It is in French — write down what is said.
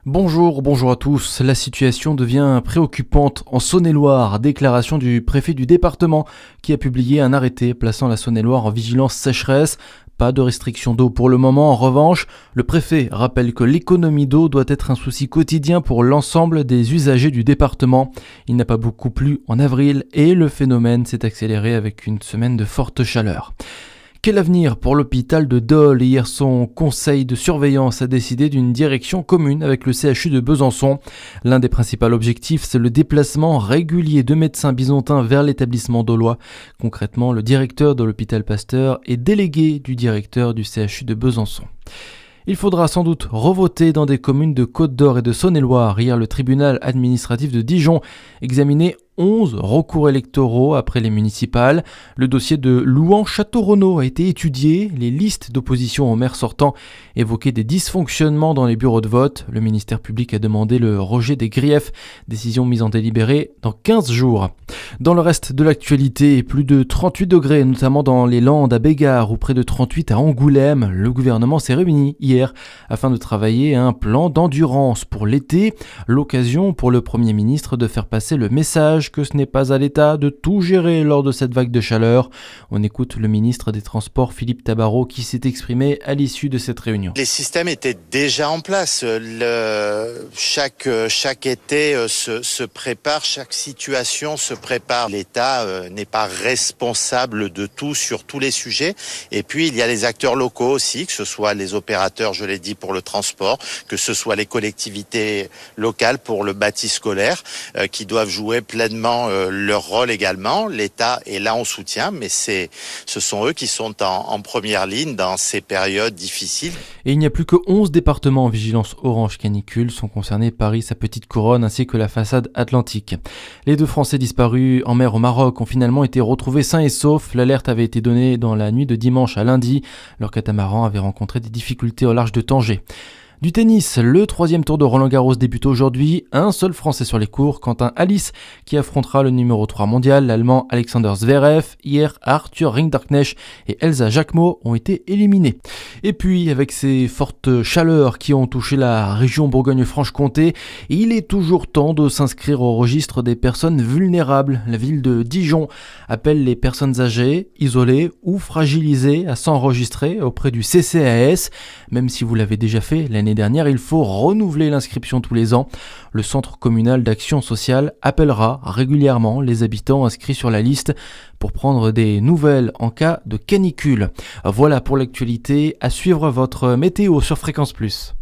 Bonjour à tous. La situation devient préoccupante en Saône-et-Loire. Déclaration du préfet du département qui a publié un arrêté plaçant la Saône-et-Loire en vigilance sécheresse. Pas de restriction d'eau pour le moment. En revanche, le préfet rappelle que l'économie d'eau doit être un souci quotidien pour l'ensemble des usagers du département. Il n'a pas beaucoup plu en avril et le phénomène s'est accéléré avec une semaine de forte chaleur. Quel avenir pour l'hôpital de Dole? Hier, son conseil de surveillance a décidé d'une direction commune avec le CHU de Besançon. L'un des principaux objectifs, c'est le déplacement régulier de médecins bisontins vers l'établissement dolois. Concrètement, le directeur de l'hôpital Pasteur est délégué du directeur du CHU de Besançon. Il faudra sans doute revoter dans des communes de Côte-d'Or et de Saône-et-Loire. Hier, le tribunal administratif de Dijon examinait 11 recours électoraux après les municipales. Le dossier de Louhans-Château-Renaud a été étudié. Les listes d'opposition au maire sortant évoquaient des dysfonctionnements dans les bureaux de vote. Le ministère public a demandé le rejet des griefs. Décision mise en délibéré dans 15 jours. Dans le reste de l'actualité, plus de 38 degrés, notamment dans les Landes à Bégard ou près de 38 à Angoulême. Le gouvernement s'est réuni hier afin de travailler à un plan d'endurance pour l'été. L'occasion pour le Premier ministre de faire passer le message que ce n'est pas à l'État de tout gérer lors de cette vague de chaleur. On écoute le ministre des Transports Philippe Tabarot qui s'est exprimé à l'issue de cette réunion. Les systèmes étaient déjà en place. Chaque été se prépare, chaque situation se prépare. L'État n'est pas responsable de tout sur tous les sujets. Et puis il y a les acteurs locaux aussi, que ce soit les opérateurs, je l'ai dit, pour le transport, que ce soit les collectivités locales pour le bâti scolaire, qui doivent jouer pleinement leur rôle également. L'État est là en soutien, mais ce sont eux qui sont en première ligne dans ces périodes difficiles. Et il n'y a plus que 11 départements en vigilance orange canicule, sont concernés Paris, sa petite couronne ainsi que la façade atlantique. Les 2 Français disparus en mer au Maroc ont finalement été retrouvés sains et saufs. L'alerte avait été donnée dans la nuit de dimanche à lundi. Leur catamaran avait rencontré des difficultés au large de Tanger. Du tennis, le 3e tour de Roland-Garros débute aujourd'hui. Un seul Français sur les cours, Quentin Halys, qui affrontera le numéro 3 mondial, l'Allemand Alexander Zverev. Hier, Arthur Rinderknecht et Elsa Jacquemot ont été éliminés. Et puis, avec ces fortes chaleurs qui ont touché la région Bourgogne-Franche-Comté, il est toujours temps de s'inscrire au registre des personnes vulnérables. La ville de Dijon appelle les personnes âgées, isolées ou fragilisées à s'enregistrer auprès du CCAS. Même si vous l'avez déjà fait l'année dernière, il faut renouveler l'inscription tous les ans. Le Centre communal d'action sociale appellera régulièrement les habitants inscrits sur la liste pour prendre des nouvelles en cas de canicule. Voilà pour l'actualité. À suivre votre météo sur Fréquence Plus.